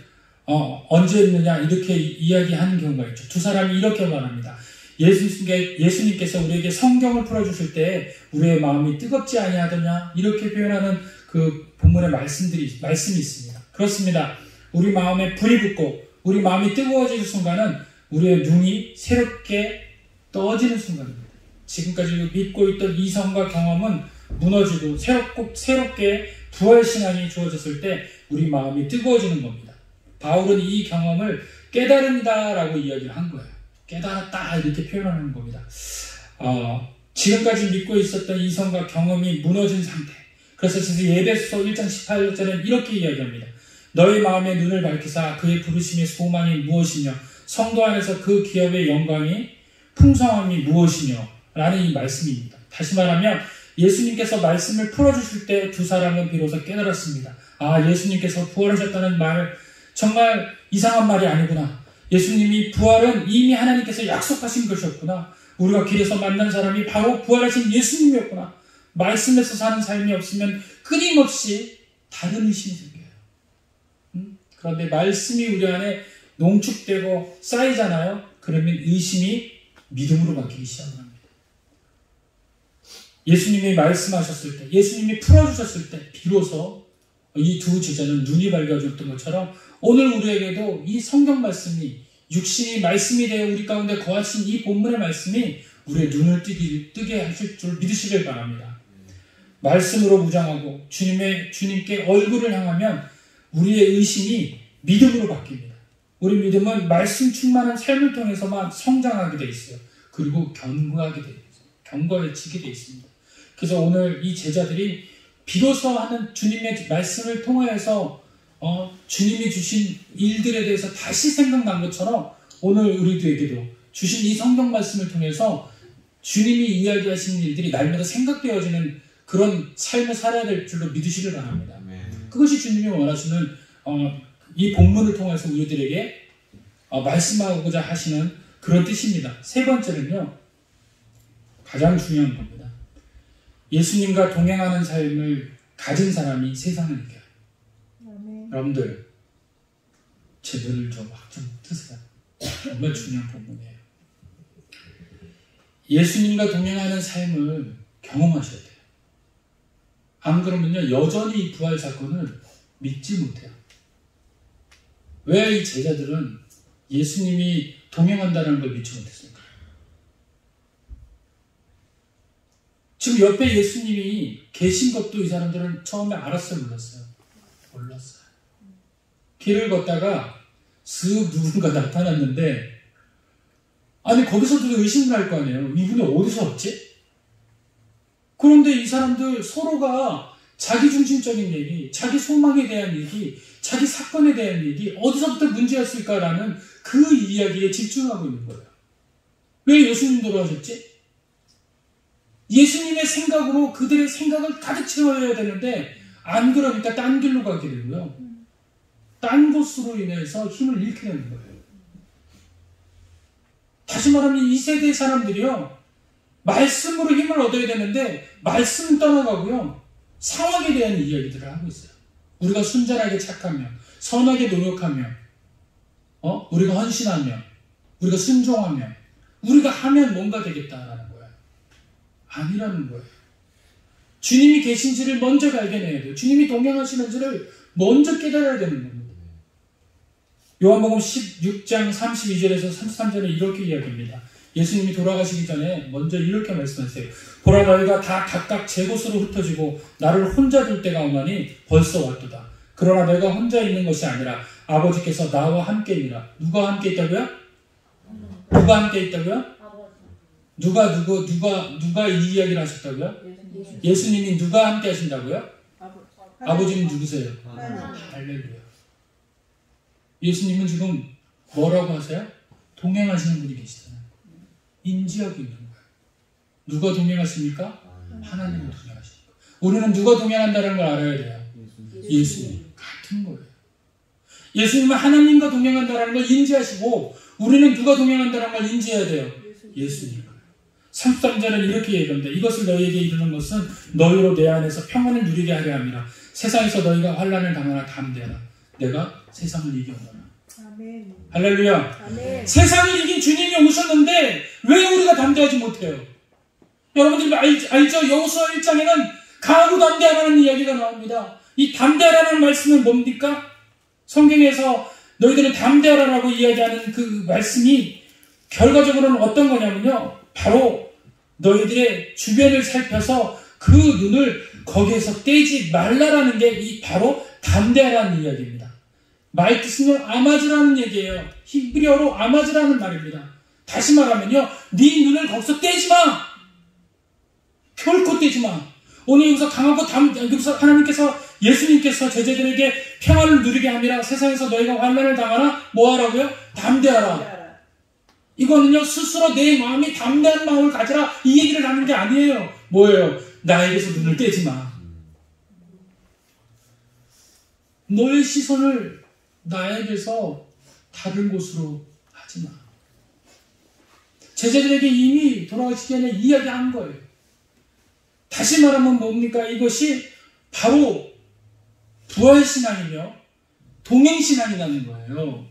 언제였느냐 이렇게 이야기하는 경우가 있죠. 두 사람이 이렇게 말합니다. 예수님께서 우리에게 성경을 풀어주실 때 우리의 마음이 뜨겁지 아니하더냐 이렇게 표현하는 그 본문의 말씀이 있습니다. 그렇습니다. 우리 마음에 불이 붙고 우리 마음이 뜨거워지는 순간은 우리의 눈이 새롭게 떠지는 순간입니다. 지금까지 믿고 있던 이성과 경험은 무너지고 새롭게 부활신앙이 주어졌을 때 우리 마음이 뜨거워지는 겁니다. 바울은 이 경험을 깨달음이다라고 이야기를 한 거예요. 깨달았다 이렇게 표현하는 겁니다. 지금까지 믿고 있었던 이성과 경험이 무너진 상태. 그래서 예배서 1장 18절에는 이렇게 이야기합니다. 너희 마음의 눈을 밝히사 그의 부르심의 소망이 무엇이며 성도 안에서 그 기업의 영광이 풍성함이 무엇이며 라는 이 말씀입니다. 다시 말하면 예수님께서 말씀을 풀어주실 때 두 사람은 비로소 깨달았습니다. 예수님께서 부활하셨다는 말 정말 이상한 말이 아니구나. 예수님이 부활은 이미 하나님께서 약속하신 것이었구나. 우리가 길에서 만난 사람이 바로 부활하신 예수님이었구나. 말씀에서 사는 삶이 없으면 끊임없이 다른 의심이 생겨요. 그런데 말씀이 우리 안에 농축되고 쌓이잖아요. 그러면 의심이 믿음으로 바뀌기 시작합니다. 예수님이 말씀하셨을 때, 예수님이 풀어주셨을 때 비로소 이 두 제자는 눈이 밝아졌던 것처럼 오늘 우리에게도 이 성경 말씀이 육신이 말씀이 되어 우리 가운데 거하신 이 본문의 말씀이 우리의 눈을 뜨게 하실 줄 믿으시길 바랍니다. 말씀으로 무장하고 주님께 얼굴을 향하면 우리의 의심이 믿음으로 바뀝니다. 우리 믿음은 말씀 충만한 삶을 통해서만 성장하게 돼 있어요. 그리고 견고하게 돼 있어요. 견고해지게 돼 있습니다. 그래서 오늘 이 제자들이 비로소 하는 주님의 말씀을 통해서 주님이 주신 일들에 대해서 다시 생각난 것처럼 오늘 우리들에게도 주신 이 성경 말씀을 통해서 주님이 이야기하시는 일들이 날마다 생각되어지는 그런 삶을 살아야 될 줄로 믿으시길 바랍니다. 그것이 주님이 원하시는 이 본문을 통해서 우리들에게 말씀하고자 하시는 그런 뜻입니다. 세 번째는요, 가장 중요한 겁니다. 예수님과 동행하는 삶을 가진 사람이 세상을 이겨요. 여러분들, 제 눈을 좀 뜨세요. 정말 중요한 본문이에요. 예수님과 동행하는 삶을 경험하셔야 돼요. 안 그러면요, 여전히 이 부활 사건을 믿지 못해요. 왜 이 제자들은 예수님이 동행한다는 걸 믿지 못했을까요? 지금 옆에 예수님이 계신 것도 이 사람들은 처음에 알았어요, 몰랐어요? 몰랐어요. 길을 걷다가 슥 누군가 나타났는데 거기서도 의심을 할 거 아니에요. 이분이 어디서 왔지? 그런데 이 사람들 서로가 자기중심적인 얘기, 자기 소망에 대한 얘기, 자기 사건에 대한 얘기, 어디서부터 문제였을까라는 그 이야기에 집중하고 있는 거예요. 왜 예수님 돌아오셨지? 예수님의 생각으로 그들의 생각을 가득 채워야 되는데 안 그러니까 딴 길로 가게 되고요. 딴 곳으로 인해서 힘을 잃게 되는 거예요. 다시 말하면 이 세대의 사람들이요, 말씀으로 힘을 얻어야 되는데 말씀 떠나가고요, 상황에 대한 이야기들을 하고 있어요. 우리가 순전하게 착하면, 선하게 노력하면, 우리가 헌신하면, 우리가 순종하면, 우리가 하면 뭔가 되겠다라는 거예요. 아니라는 거예요. 주님이 계신지를 먼저 발견해야 돼요. 주님이 동행하시는지를 먼저 깨달아야 되는 겁니다. 요한복음 16장 32절에서 33절에 이렇게 이야기합니다. 예수님이 돌아가시기 전에 먼저 이렇게 말씀하세요. 보라, 너희가 다 각각 제 곳으로 흩어지고 나를 혼자 둘 때가 오나니 벌써 왔도다. 그러나 내가 혼자 있는 것이 아니라 아버지께서 나와 함께 있느라. 누가 함께 있다고요? 누가 함께 있다고요? 누가 이 이야기를 하셨다고요? 예수님이 누가 함께 하신다고요? 아버지는 누구세요? 할렐루야. 예수님은 지금 뭐라고 하세요? 동행하시는 분이 계시잖아요. 인지하고 있는 거예요. 누가 동행하십니까? 하나님이 동행하십니까? 우리는 누가 동행한다는 걸 알아야 돼요. 예수님. 같은 거예요. 예수님은 하나님과 동행한다는 걸 인지하시고 우리는 누가 동행한다는 걸 인지해야 돼요. 예수님. 33절은 이렇게 얘기합니다. 이것을 너희에게 이르는 것은 너희로 내 안에서 평안을 누리게 하려 함이라. 세상에서 너희가 환난을 당하나 담대하라. 내가 세상을 이겨노라. 아멘. 할렐루야. 아멘. 세상을 이긴 주님이 오셨는데 왜 우리가 담대하지 못해요? 여러분들 알죠? 여호수아 1장에는 강하고 담대하라는 이야기가 나옵니다. 이 담대하라는 말씀은 뭡니까? 성경에서 너희들은 담대하라라고 이야기하는 그 말씀이 결과적으로는 어떤 거냐면요. 바로 너희들의 주변을 살펴서 그 눈을 거기에서 떼지 말라라는 게 이 바로 담대하라는 이야기입니다. 말 뜻은요, 아마즈라는 얘기예요. 히브리어로 아마즈라는 말입니다. 다시 말하면요, 네 눈을 거기서 떼지 마! 결코 떼지 마! 오늘 여기서 강하고 여기서 하나님께서, 예수님께서 제자들에게 평안을 누리게 함이라. 세상에서 너희가 환난을 당하나 뭐 하라고요? 담대하라. 이거는요, 스스로 내 마음이 담대한 마음을 가지라 이 얘기를 하는 게 아니에요. 뭐예요? 나에게서 눈을 떼지 마. 너의 시선을 나에게서 다른 곳으로 하지 마. 제자들에게 이미 돌아가시기 전에 이야기한 거예요. 다시 말하면 뭡니까? 이것이 바로 부활신앙이며 동행신앙이라는 거예요.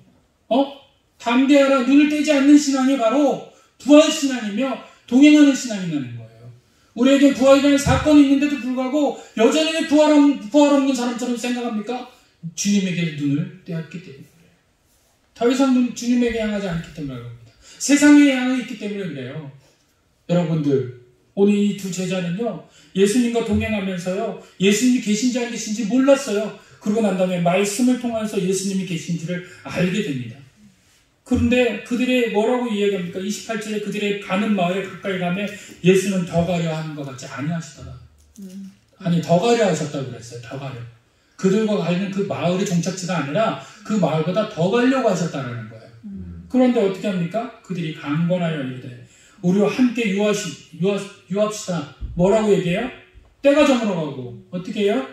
담대하라, 눈을 떼지 않는 신앙이 바로 부활신앙이며 동행하는 신앙이라는 거예요. 우리에게 부활이라는 사건이 있는데도 불구하고 여전히 부활 없는 사람처럼 생각합니까? 주님에게 눈을 떼었기 때문에 그래요. 더 이상 주님에게 향하지 않기 때문에 그럽니다. 세상에 향해 있기 때문에 그래요. 여러분들, 오늘 이 두 제자는요, 예수님과 동행하면서요, 예수님이 계신지 안 계신지 몰랐어요. 그러고 난 다음에 말씀을 통해서 예수님이 계신지를 알게 됩니다. 그런데 그들이 뭐라고 이야기합니까? 28절에 그들의 가는 마을에 가까이 가면 예수는 더 가려 하는 것 같지 아니하시더라. 아니, 더 가려 하셨다고 그랬어요. 더 가려. 그들과 가는 그 마을의 종착지가 아니라 그 마을보다 더 가려고 하셨다는 거예요. 그런데 어떻게 합니까? 그들이 강권하여 이르되 우리와 함께 유합시다. 뭐라고 얘기해요? 때가 저물어가고 어떻게 해요?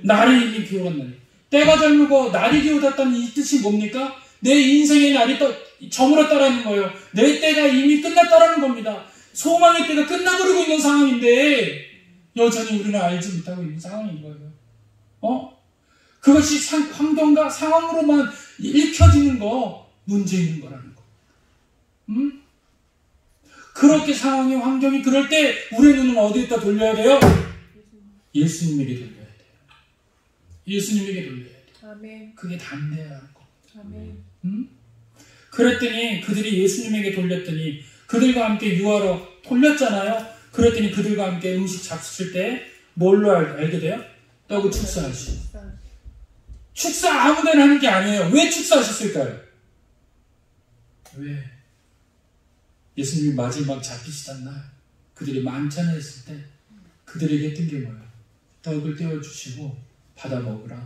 날이 이미 기울었나니. 때가 젊고 날이 기울었다는 이 뜻이 뭡니까? 내 인생의 날이 저물었다라는 거예요. 내 때가 이미 끝났다라는 겁니다. 소망의 때가 끝나버리고 있는 상황인데 여전히 우리는 알지 못하고 있는 상황인 거예요. 그것이 환경과 상황으로만 읽혀지는 거 문제 있는 거라는 거. 그렇게 상황이 환경이 그럴 때 우리의 눈은 어디에다 돌려야 돼요? 예수님에게 돌려야 돼요. 예수님에게 돌려야 돼요. 아멘. 그게 담대하는 거. 아멘. 그랬더니 그들이 예수님에게 돌렸더니 그들과 함께 유하러 돌렸잖아요. 그랬더니 그들과 함께 음식 잡수실 때 뭘로 알게 돼요? 떡을 축사하시고. 축사 아무데나 하는 게 아니에요. 왜 축사하셨을까요? 왜? 예수님이 마지막 잡히시던 날 그들이 만찬을 했을 때 그들에게 했던 게 뭐예요? 떡을 떼어주시고 받아 먹으라고.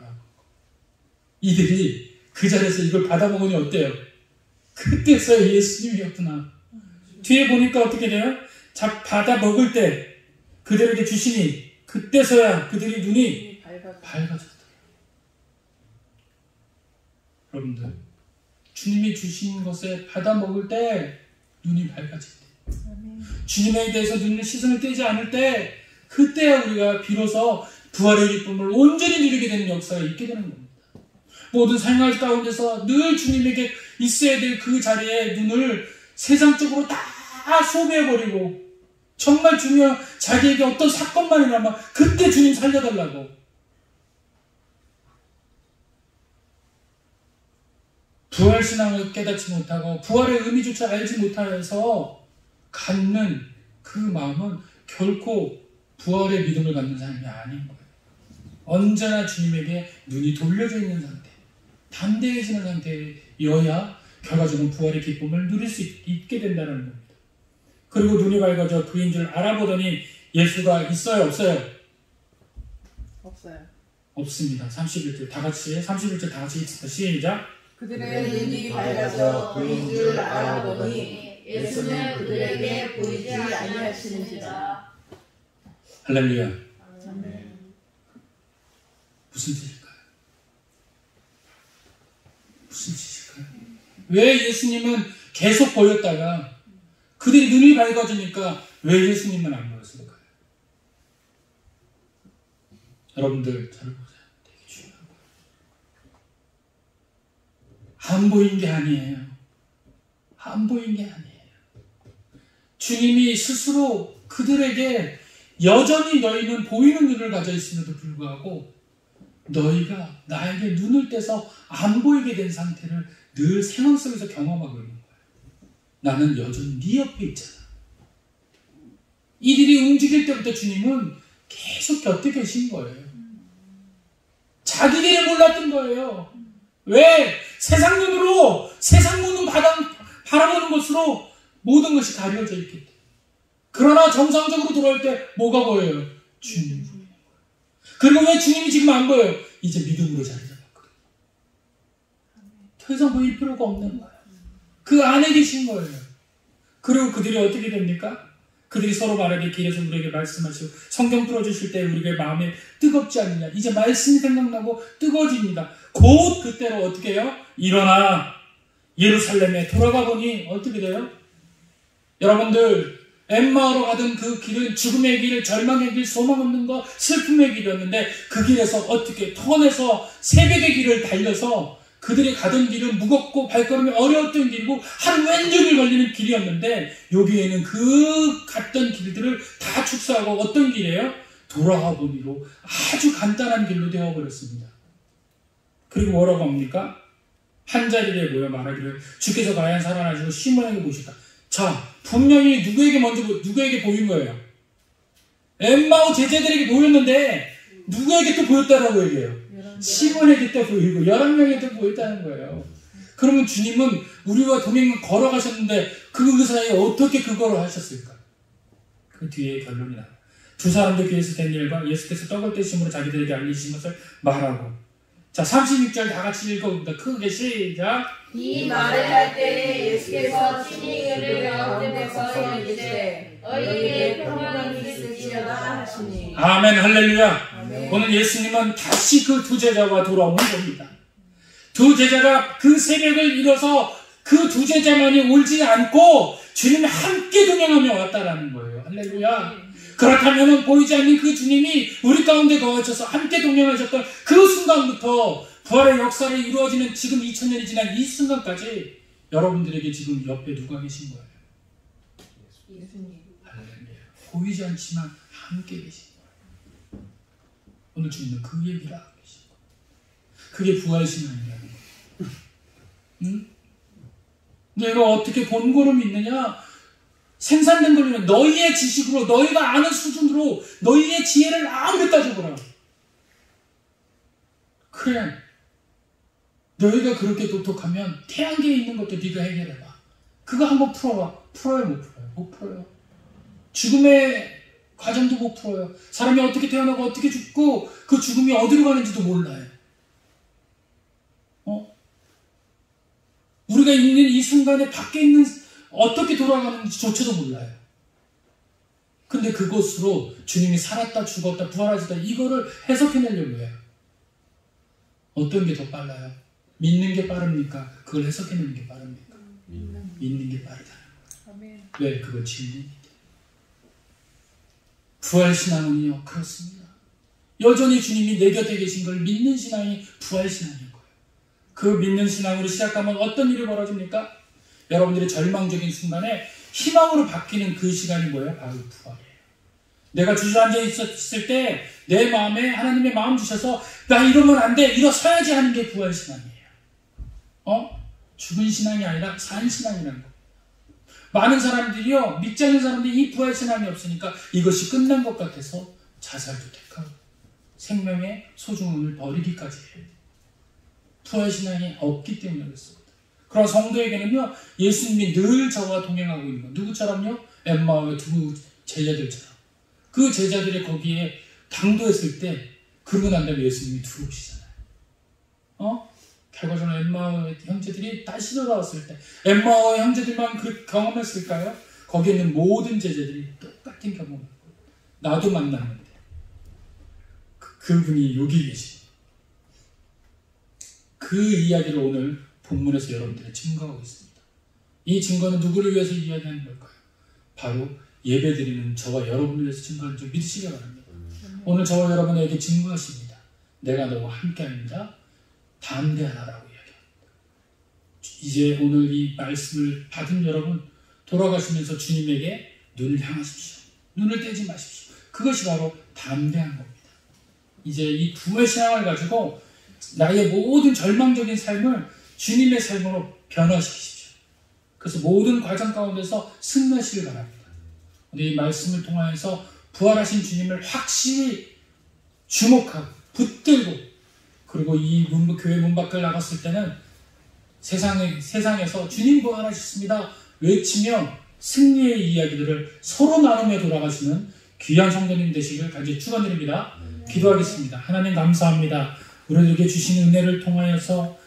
이들이 그 자리에서 이걸 받아 먹으니 어때요? 그때서야 예수님이었구나. 뒤에 보니까 어떻게 돼요? 받아 먹을 때 그들에게 주시니 그때서야 그들의 눈이 밝아졌다. 여러분들, 주님이 주신 것에 받아 먹을 때 눈이 밝아질 때, 주님에 대해서 눈을 시선을 떼지 않을 때 그때야 우리가 비로소 부활의 기쁨을 온전히 누리게 되는 역사가 있게 되는 겁니다. 모든 생활 가운데서 늘 주님에게 있어야 될 그 자리에 눈을 세상적으로 다 소비해버리고 정말 중요한 자기에게 어떤 사건만 일어나면 그때 주님 살려달라고. 부활신앙을 깨닫지 못하고 부활의 의미조차 알지 못하여서 갖는 그 마음은 결코 부활의 믿음을 갖는 사람이 아닌 거예요. 언제나 주님에게 눈이 돌려져 있는 상태, 담대해지는 상태여야 결과적으로 부활의 기쁨을 누릴 수 있게 된다는 겁니다. 그리고 눈이 밝아져 그인 줄 알아보더니 예수가 있어요, 없어요? 없어요. 없습니다. 31절 다 같이 31절 다 같이 읽습니다. 시작. 그들의 눈이 밝아져 보인 줄 알아보니 예수는 그들에게 보이지 아니하시는지라. 할렐루야. 아멘. 무슨 뜻일까요? 무슨 뜻일까요? 왜 예수님은 계속 보였다가 그들이 눈이 밝아지니까 왜 예수님은 안 보였을까요? 여러분들 잘 보세요. 되게 중요한 거예요. 안 보인 게 아니에요. 안 보인 게 아니에요. 주님이 스스로 그들에게 여전히 너희는 보이는 눈을 가져 있음에도 불구하고 너희가 나에게 눈을 떼서 안 보이게 된 상태를 늘 생활 속에서 경험하고 있는 거예요. 나는 여전히 네 옆에 있잖아. 이들이 움직일 때부터 주님은 계속 곁에 계신 거예요. 자기들이 몰랐던 거예요. 왜? 세상 눈으로, 세상 눈은 바라보는 것으로 모든 것이 가려져 있기 때문에. 그러나 정상적으로 돌아올 때 뭐가 보여요? 주님이 보이는 거예요. 그리고 왜 주님이 지금 안 보여요? 이제 믿음으로 자리 잡았거든요. 더 이상 보일 필요가 없는 거예요. 그 안에 계신 거예요. 그리고 그들이 어떻게 됩니까? 그들이 서로 말하게 길에서 우리에게 말씀하시고 성경 풀어주실 때 우리의 마음에 뜨겁지 않느냐. 이제 말씀이 생각나고 뜨거워집니다. 곧 그때로 어떻게 해요? 일어나 예루살렘에 돌아가 보니 어떻게 돼요? 여러분들 엠마오로 가던 그 길은 죽음의 길, 절망의 길, 소망 없는 거, 슬픔의 길이었는데 그 길에서 어떻게 터내서 새벽의 길을 달려서 그들이 가던 길은 무겁고 발걸음이 어려웠던 길이고 하루 왼종일 걸리는 길이었는데 여기에는 그 갔던 길들을 다 축소하고 어떤 길이에요? 돌아가 보니로 아주 간단한 길로 되어버렸습니다. 그리고 뭐라고 합니까? 한자리에 모여 말하기를 주께서 과연 살아나시고 시몬에게 보시다. 자, 분명히 누구에게 보인 거예요? 엠마오 제자들에게 보였는데 누구에게 또 보였다라고 얘기해요? 시몬에게 또 보이고 11명에게 또 보였다는 거예요. 그러면 주님은 우리와 동행 걸어가셨는데 그 사이에 어떻게 그거를 하셨을까? 그 뒤에 결론이 나요. 두 사람들 귀에서 된 일과 예수께서 떡을 떼심으로 자기들에게 알리신 것을 말하고. 자, 36절 다 같이 읽어봅니다. 크게 시작. 이 말을 할 때 예수께서 친히 그를 가운데서 이르시되 너희에게 평강이 있을지어다 하시니. 아멘. 할렐루야. 아멘. 오늘 예수님은 다시 그 두 제자와 돌아오는 겁니다. 두 제자가 그 새벽을 잃어서 그 두 제자만이 울지 않고 주님이 함께 동행하며 왔다라는 거예요. 할렐루야. 그렇다면 보이지 않는 그 주님이 우리 가운데 거하셔서 함께 동행하셨던 그 순간부터 부활의 역사를 이루어지는 지금 2000년이 지난 이 순간까지 여러분들에게 지금 옆에 누가 계신 거예요? 예수님. 할렐루야. 보이지 않지만 함께 계신 거예요. 오늘 주님은 그 얘기를 하고 계신 거예요. 그게 부활신앙이라는 거예요. 응? 내가 어떻게 본고로 믿느냐? 생산된 걸로는 너희의 지식으로, 너희가 아는 수준으로 너희의 지혜를 아무리 따져보라. 그래. 너희가 그렇게 똑똑하면 태양계에 있는 것도 네가 해결해봐. 그거 한번 풀어봐. 풀어요, 못 풀어요? 못 풀어요. 죽음의 과정도 못 풀어요. 사람이 어떻게 태어나고 어떻게 죽고 그 죽음이 어디로 가는지도 몰라요. 우리가 있는 이 순간에 밖에 있는 어떻게 돌아가는지조차도 몰라요. 근데 그것으로 주님이 살았다 죽었다 부활하셨다 이거를 해석해내려고 해요. 어떤 게 더 빨라요? 믿는 게 빠릅니까? 그걸 해석해내는 게 빠릅니까? 믿는 게 빠르다는 거예요. 왜? 그걸 진리입니다. 부활신앙은요 그렇습니다. 여전히 주님이 내 곁에 계신 걸 믿는 신앙이 부활신앙인 거예요. 그 믿는 신앙으로 시작하면 어떤 일이 벌어집니까? 여러분들의 절망적인 순간에 희망으로 바뀌는 그 시간이 뭐예요? 바로 부활이에요. 내가 주저앉아 있었을 때 내 마음에 하나님의 마음 주셔서 나 이러면 안 돼, 일어서야지 하는 게 부활신앙이에요. 죽은 신앙이 아니라 산 신앙이라는 거예요. 많은 사람들이요, 믿지 않는 사람들이 이 부활신앙이 없으니까 이것이 끝난 것 같아서 자살도 택하고 생명의 소중함을 버리기까지 해요. 부활신앙이 없기 때문에 그렇습니다. 그러나 성도에게는요, 예수님이 늘 저와 동행하고 있는 거. 누구처럼요? 엠마오의 두 제자들처럼. 그 제자들이 거기에 당도했을 때 그러고 난 다음에 예수님이 들어오시잖아요. 결과적으로 엠마오의 형제들이 다시 돌아왔을 때 엠마오의 형제들만 그렇게 경험했을까요? 거기에 있는 모든 제자들이 똑같은 경험을 했고 나도 만났는데 그분이 여기 계시. 그 이야기를 오늘 본문에서 여러분들이 증거하고 있습니다. 이 증거는 누구를 위해서 이야기하는 걸까요? 바로 예배드리는 저와 여러분을 위해서 증거하는 줄 믿으시기 바랍니다. 오늘 저와 여러분에게 증거하십니다. 내가 너와 함께합니다. 담대하라라고 이야기합니다. 이제 오늘 이 말씀을 받은 여러분 돌아가시면서 주님에게 눈을 향하십시오. 눈을 떼지 마십시오. 그것이 바로 담대한 겁니다. 이제 이 부활 신앙을 가지고 나의 모든 절망적인 삶을 주님의 삶으로 변화시키십시오. 그래서 모든 과정 가운데서 승리하시길 바랍니다. 오늘 이 말씀을 통하여서 부활하신 주님을 확실히 주목하고 붙들고 그리고 이 교회 문 밖을 나갔을 때는 세상에서 주님 부활하셨습니다 외치며 승리의 이야기들을 서로 나누며 돌아가시는 귀한 성도님 되시길 간절히 축원드립니다. 기도하겠습니다. 하나님 감사합니다. 우리에게 주신 은혜를 통하여서